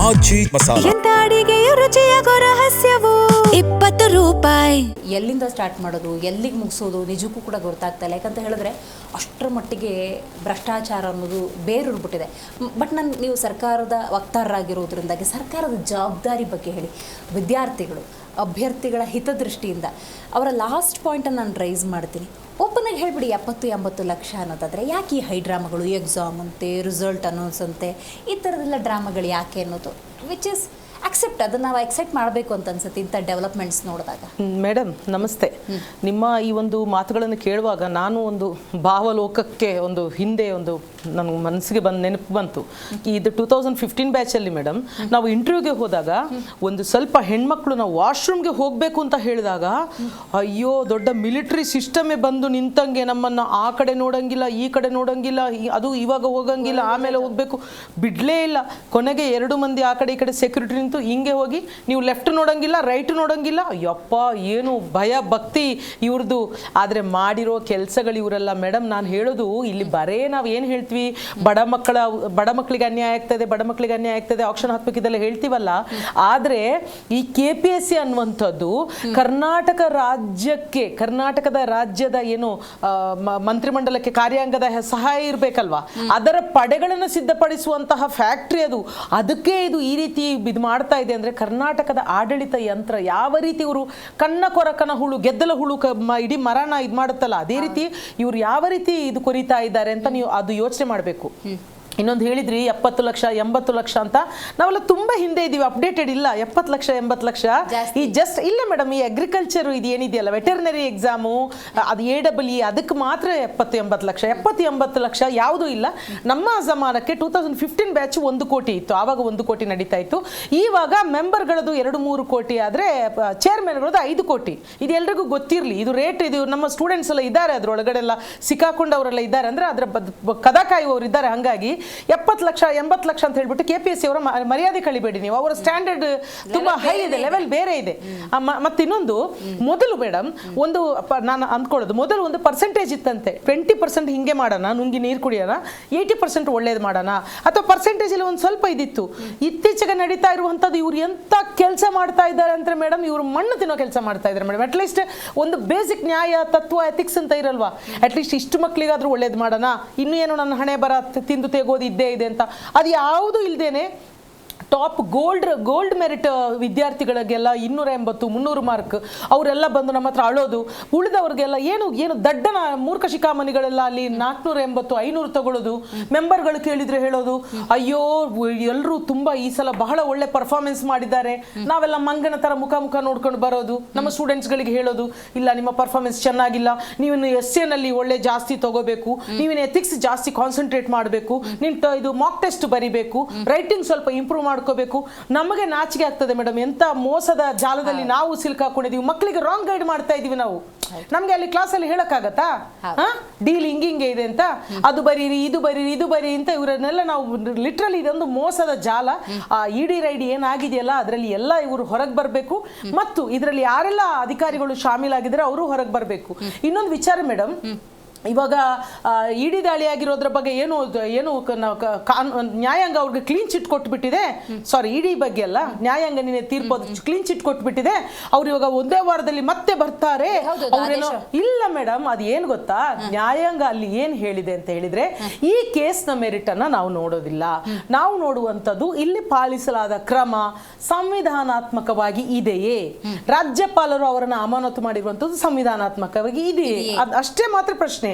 ಆಚಿ ಮಸಾಲ. ಎಂತ ಅಡಿಗೆಯ ರುಚಿಯಾಗೋ ರಹಸ್ಯವು 20 ರೂಪಾಯಿ. ಎಲ್ಲಿಂದ ಸ್ಟಾರ್ಟ್ ಮಾಡೋದು, ಎಲ್ಲಿಗೆ ಮುಗಿಸೋದು ನಿಜಕ್ಕೂ ಕೂಡ ಗೊತ್ತಾಗ್ತಾ ಇಲ್ಲ. ಯಾಕಂತ ಹೇಳಿದ್ರೆ ಅಷ್ಟರ ಮಟ್ಟಿಗೆ ಭ್ರಷ್ಟಾಚಾರ ಅನ್ನೋದು ಬೇರೂರ್ಬಿಟ್ಟಿದೆ. ಬಟ್ ನೀವು ಸರ್ಕಾರದ ವಕ್ತಾರರಾಗಿರೋದ್ರಿಂದಾಗಿ ಸರ್ಕಾರದ ಜವಾಬ್ದಾರಿ ಬಗ್ಗೆ ಹೇಳಿ. ವಿದ್ಯಾರ್ಥಿಗಳು, ಅಭ್ಯರ್ಥಿಗಳ ಹಿತದೃಷ್ಟಿಯಿಂದ ಅವರ ಲಾಸ್ಟ್ ಪಾಯಿಂಟನ್ನು ನಾನು ರೈಸ್ ಮಾಡ್ತೀನಿ. ಓಪನಾಗಿ ಹೇಳಿಬಿಡಿ, 70-80 ಲಕ್ಷ ಅನ್ನೋದಾದರೆ ಯಾಕೆ ಈ ಹೈ ಡ್ರಾಮಾಗಳು, ಎಕ್ಸಾಮ್ ಅಂತೆ, ರಿಸಲ್ಟ್ ಅನ್ನೋನ್ಸ್ ಅಂತೆ, ಈ ಥರದ್ದೆಲ್ಲ ಡ್ರಾಮಾಗಳು ಯಾಕೆ ಅನ್ನೋದು ವಿಚ್ ಇಸ್ ಅಕ್ಸೆಪ್ಟ್. ಅದನ್ನು ನಾವು ಅಕ್ಸೆಪ್ಟ್ ಮಾಡಬೇಕು ಅಂತ ಅನ್ಸುತ್ತೆ ಇಂಥ ಡೆವಲಪ್ಮೆಂಟ್ಸ್ ನೋಡಿದಾಗ. ಮೇಡಮ್ ನಮಸ್ತೆ. ನಿಮ್ಮ ಈ ಒಂದು ಮಾತುಗಳನ್ನು ಕೇಳುವಾಗ ನಾನು ಒಂದು ಭಾವಲೋಕಕ್ಕೆ ಒಂದು ಹಿಂದೆ ಒಂದು ನನಗೆ ಮನಸ್ಸಿಗೆ ನೆನಪು ಬಂತು. ಇದು 2015 ಬ್ಯಾಚಲ್ಲಿ ಮೇಡಮ್ ನಾವು ಇಂಟರ್ವ್ಯೂಗೆ ಹೋದಾಗ ಒಂದು ಸ್ವಲ್ಪ ಹೆಣ್ಮಕ್ಳು ನಾವು ವಾಶ್ರೂಮ್ಗೆ ಹೋಗಬೇಕು ಅಂತ ಹೇಳಿದಾಗ ಅಯ್ಯೋ ದೊಡ್ಡ ಮಿಲಿಟರಿ ಸಿಸ್ಟಮೇ ಬಂದು ನಿಂತಂಗೆ ನಮ್ಮನ್ನು ಆ ಕಡೆ ನೋಡಂಗಿಲ್ಲ, ಈ ಕಡೆ ನೋಡಂಗಿಲ್ಲ, ಅದು ಇವಾಗ ಹೋಗಂಗಿಲ್ಲ, ಆಮೇಲೆ ಹೋಗಬೇಕು, ಬಿಡಲೇ ಇಲ್ಲ. ಕೊನೆಗೆ 2 ಮಂದಿ ಆ ಕಡೆ ಈ ಕಡೆ ಸೆಕ್ಯೂರಿಟಿ ನಿಂತು ಹಿಂಗೆ ಹೋಗಿ ನೀವು ಲೆಫ್ಟ್ ನೋಡಂಗಿಲ್ಲ, ರೈಟ್ ನೋಡಂಗಿಲ್ಲ. ಅಯ್ಯಪ್ಪ ಏನು ಭಯ ಭಕ್ತಿ ಇವ್ರದ್ದು. ಆದರೆ ಮಾಡಿರೋ ಕೆಲಸಗಳು ಇವರೆಲ್ಲ. ಮೇಡಮ್ ನಾನು ಹೇಳೋದು ಇಲ್ಲಿ ಬರೇ ನಾವು ಏನು ಹೇಳ್ತೀವಿ, ಬಡ ಮಕ್ಕಳಿಗೆ ಅನ್ಯಾಯ ಆಗ್ತದೆ, ಬಡ ಮಕ್ಕಳಿಗೆ ಅನ್ಯಾಯ ಆಗ್ತದೆ, ಆಕ್ಷನ್ ಹಾಕ್ಬೇಕು, ಇದೆಲ್ಲ ಹೇಳ್ತೀವಲ್ಲ. ಆದರೆ ಈ KPSC ಅನ್ನುವಂಥದ್ದು ಕರ್ನಾಟಕದ ರಾಜ್ಯದ ಏನು ಮಂತ್ರಿಮಂಡಲಕ್ಕೆ ಕಾರ್ಯಾಂಗದ ಸಹಾಯ ಇರಬೇಕಲ್ವಾ, ಅದರ ಪಡೆಗಳನ್ನು ಸಿದ್ಧಪಡಿಸುವಂತಹ ಫ್ಯಾಕ್ಟ್ರಿ ಅದು. ಅದಕ್ಕೆ ಇದು ಈ ರೀತಿ ಇದು ಮಾಡ್ತಾ ಇದೆ ಅಂದರೆ ಕರ್ನಾಟಕದ ಆಡಳಿತ ಯಂತ್ರ ಯಾವ ರೀತಿ ಇವರು ಕಣ್ಣ ಕೊರಕನ ಹುಳು, ಗೆದ್ದಲ ಹುಳು ಇಡೀ ಮರನ ಇದು ಮಾಡುತ್ತಲ್ಲ, ಅದೇ ರೀತಿ ಇವರು ಯಾವ ರೀತಿ ಇದು ಕೊರಿತಾ ಇದ್ದಾರೆ ಅಂತ ನೀವು ಅದು ಯೋಚನೆ ಮಾಡಬೇಕು. ಇನ್ನೊಂದು ಹೇಳಿದ್ರಿ 70 ಲಕ್ಷ 80 ಲಕ್ಷ ಅಂತ, ನಾವೆಲ್ಲ ತುಂಬ ಹಿಂದೆ ಇದ್ದೀವಿ, ಅಪ್ಡೇಟೆಡ್ ಇಲ್ಲ. 70 ಲಕ್ಷ 80 ಲಕ್ಷ ಈ ಜಸ್ಟ್ ಇಲ್ಲ ಮೇಡಮ್. ಈ ಅಗ್ರಿಕಲ್ಚರ್ ಇದು ಏನಿದೆಯಲ್ಲ, ವೆಟರ್ನರಿ ಎಕ್ಸಾಮು, ಅದು AEE, ಅದಕ್ಕೆ ಮಾತ್ರ 70-80 ಲಕ್ಷ. 70-80 ಲಕ್ಷ ಯಾವುದೂ ಇಲ್ಲ. ನಮ್ಮ ಜಮಾನಕ್ಕೆ 2015 ಬ್ಯಾಚ್ 1 ಕೋಟಿ ಇತ್ತು, ಆವಾಗ 1 ಕೋಟಿ ನಡೀತಾ ಇತ್ತು. ಇವಾಗ ಮೆಂಬರ್ಗಳದು 2-3 ಕೋಟಿ ಆದರೆ ಚೇರ್ಮನ್ಗಳದ್ದು 5 ಕೋಟಿ. ಇದು ಎಲ್ರಿಗೂ ಗೊತ್ತಿರಲಿ, ಇದು ರೇಟ್. ಇದು ನಮ್ಮ ಸ್ಟೂಡೆಂಟ್ಸ್ ಎಲ್ಲ ಇದ್ದಾರೆ, ಅದರೊಳಗಡೆ ಎಲ್ಲ ಸಿಕ್ಕಾಕೊಂಡವರೆಲ್ಲ ಇದ್ದಾರೆ, ಅಂದರೆ ಅದರ ಕದಾ ಕಾಯುವವರು ಇದ್ದಾರೆ. ಹಾಗಾಗಿ 70 ಲಕ್ಷ 80 ಲಕ್ಷ ಅಂತ ಹೇಳ್ಬಿಟ್ಟು KPSC ಅವರ ಮರ್ಯಾದೆ ಕಳಿಬೇಡಿ ನೀವು. ಅವರ ಸ್ಟ್ಯಾಂಡರ್ಡ್ ತುಂಬಾ ಹೈ ಇದೆ, ಲೆವೆಲ್ ಬೇರೆ ಇದೆ. ಮತ್ತೆ ಇನ್ನೊಂದು, ಮೊದಲು ಮೇಡಮ್ ಒಂದು ನಾನು ಅಂದ್ಕೊಳ್ಳೋದು, ಮೊದಲು ಒಂದು ಪರ್ಸೆಂಟೇಜ್ ಇತ್ತಂತೆ, 20% ಹಿಂಗೆ ಮಾಡೋಣ, ನುಂಗಿ ನೀರು ಕುಡಿಯೋಣ, 80% ಒಳ್ಳೇದು ಮಾಡೋಣ, ಅಥವಾ ಪರ್ಸೆಂಟೇಜ್ ಅಲ್ಲಿ ಒಂದು ಸ್ವಲ್ಪ ಇದಿತ್ತು. ಇತ್ತೀಚೆಗೆ ನಡೀತಾ ಇರುವಂಥದ್ದು ಇವ್ರು ಎಂತ ಕೆಲಸ ಮಾಡ್ತಾ ಇದ್ದಾರೆ ಅಂದ್ರೆ ಮೇಡಮ್, ಇವರು ಮಣ್ಣು ತಿನ್ನೋ ಕೆಲಸ ಮಾಡ್ತಾ ಇದ್ದಾರೆ ಮೇಡಮ್. ಅಟ್ಲೀಸ್ಟ್ ಒಂದು ಬೇಸಿಕ್ ನ್ಯಾಯ ತತ್ವ ಎಥಿಕ್ಸ್ ಅಂತ ಇರಲ್ವಾ, ಅಟ್ಲೀಸ್ಟ್ ಇಷ್ಟು ಮಕ್ಕಳಿಗಾದ್ರೂ ಒಳ್ಳೇದು ಮಾಡೋಣ, ಇನ್ನೂ ಏನೋ ನನ್ನ ಹಣೆ ಬರ ತಿಂದು ತೆಗೋದು ಇದ್ದೇ ಇದೆ ಅಂತ, ಅದು ಯಾವುದೂ ಇಲ್ದೇನೆ ಟಾಪ್ ಗೋಲ್ಡ್ ಮೆರಿಟ್ ವಿದ್ಯಾರ್ಥಿಗಳಿಗೆಲ್ಲ 280-300 ಮಾರ್ಕ್ ಅವರೆಲ್ಲ ಬಂದು ನಮ್ಮ ಹತ್ರ ಅಳೋದು. ಉಳಿದವ್ರಿಗೆಲ್ಲ ಏನು ದಡ್ಡನ ಮೂರ್ಖ ಶಿಖಾಮಣಿಗಳೆಲ್ಲ ಅಲ್ಲಿ 480-500 ತಗೊಳ್ಳೋದು. ಮೆಂಬರ್ಗಳು ಕೇಳಿದ್ರೆ ಹೇಳೋದು, ಅಯ್ಯೋ ಎಲ್ಲರೂ ತುಂಬ ಈ ಸಲ ಬಹಳ ಒಳ್ಳೆ ಪರ್ಫಾರ್ಮೆನ್ಸ್ ಮಾಡಿದ್ದಾರೆ, ನಾವೆಲ್ಲ ಮಂಗನ ಥರ ಮುಖ ನೋಡ್ಕೊಂಡು ಬರೋದು. ನಮ್ಮ ಸ್ಟೂಡೆಂಟ್ಸ್ಗಳಿಗೆ ಹೇಳೋದು, ಇಲ್ಲ ನಿಮ್ಮ ಪರ್ಫಾರ್ಮೆನ್ಸ್ ಚೆನ್ನಾಗಿಲ್ಲ, ನೀವಿನ್ನು SAನಲ್ಲಿ ಒಳ್ಳೆ ಜಾಸ್ತಿ ತಗೋಬೇಕು, ನೀವಿನ್ನು ಎಥಿಕ್ಸ್ ಜಾಸ್ತಿ ಕಾನ್ಸಂಟ್ರೇಟ್ ಮಾಡಬೇಕು, ಇದು ಮಾಕ್ ಟೆಸ್ಟ್ ಬರಿಬೇಕು, ರೈಟಿಂಗ್ ಸ್ವಲ್ಪ ಇಂಪ್ರೂವ್ ಮಾಡ್ಕೋಬೇಕು. ನಮಗೆ ನಾಚಿಕೆ ಆಗ್ತದೆ ಮೇಡಮ್, ಎಂತ ಮೋಸದ ಜಾಲದಲ್ಲಿ ನಾವು ಸಿಲ್ಕಾಕೊಂಡಿದೀವಿ. ಮಕ್ಕಳಿಗೆ ರಾಂಗ್ ಗೈಡ್ ಮಾಡ್ತಾ ಇದೀವಿ ನಾವು. ನಮ್ಗೆ ಅಲ್ಲಿ ಕ್ಲಾಸಲ್ಲಿ ಹೇಳಕ್ಕಾಗತ್ತಾ ಡೀಲ್ ಹಿಂಗೆ ಇದೆ ಅಂತ, ಅದು ಬರೀರಿ ಇದು ಬರೀರಿ ಅಂತ ಇವರನ್ನೆಲ್ಲ ನಾವು ಲಿಟ್ರಲಿ ಇದೊಂದು ಮೋಸದ ಜಾಲ. ಆ ಇಡಿ ರೈಡಿ ಏನಾಗಿದೆಯಲ್ಲ ಅದರಲ್ಲಿ ಎಲ್ಲ ಇವರು ಹೊರಗೆ ಬರಬೇಕು, ಮತ್ತು ಇದರಲ್ಲಿ ಯಾರೆಲ್ಲ ಅಧಿಕಾರಿಗಳು ಶಾಮೀಲಾಗಿದ್ದಾರೆ ಅವರು ಹೊರಗೆ ಬರಬೇಕು. ಇನ್ನೊಂದು ವಿಚಾರ ಮೇಡಮ್, ಇವಾಗ ಇಡಿ ದಾಳಿ ಆಗಿರೋದ್ರ ಬಗ್ಗೆ ಏನು ನ್ಯಾಯಾಂಗ ಅವ್ರಿಗೆ ಕ್ಲೀನ್ ಚಿಟ್ ಕೊಟ್ಬಿಟ್ಟಿದೆ. ಸಾರಿ, ಇಡಿ ಬಗ್ಗೆ ಅಲ್ಲ, ನ್ಯಾಯಾಂಗ ನಿನ್ನೆ ತೀರ್ಪು ಕ್ಲೀನ್ ಚಿಟ್ ಕೊಟ್ಬಿಟ್ಟಿದೆ. ಅವ್ರು ಇವಾಗ ಒಂದೇ ವಾರದಲ್ಲಿ ಮತ್ತೆ ಬರ್ತಾರೆ. ಅವ್ರೇನೋ ಇಲ್ಲ ಮೇಡಮ್, ಅದು ಏನು ಗೊತ್ತಾ, ನ್ಯಾಯಾಂಗ ಅಲ್ಲಿ ಏನ್ ಹೇಳಿದೆ ಅಂತ ಹೇಳಿದ್ರೆ, ಈ ಕೇಸ್ನ ಮೆರಿಟ್ ಅನ್ನ ನಾವು ನೋಡೋದಿಲ್ಲ. ನಾವು ನೋಡುವಂಥದ್ದು ಇಲ್ಲಿ ಪಾಲಿಸಲಾದ ಕ್ರಮ ಸಂವಿಧಾನಾತ್ಮಕವಾಗಿ ಇದೆಯೇ, ರಾಜ್ಯಪಾಲರು ಅವರನ್ನ ಅಮಾನತು ಮಾಡಿರುವಂಥದ್ದು ಸಂವಿಧಾನಾತ್ಮಕವಾಗಿ ಇದೆಯೇ, ಅಷ್ಟೇ ಮಾತ್ರ ಪ್ರಶ್ನೆ.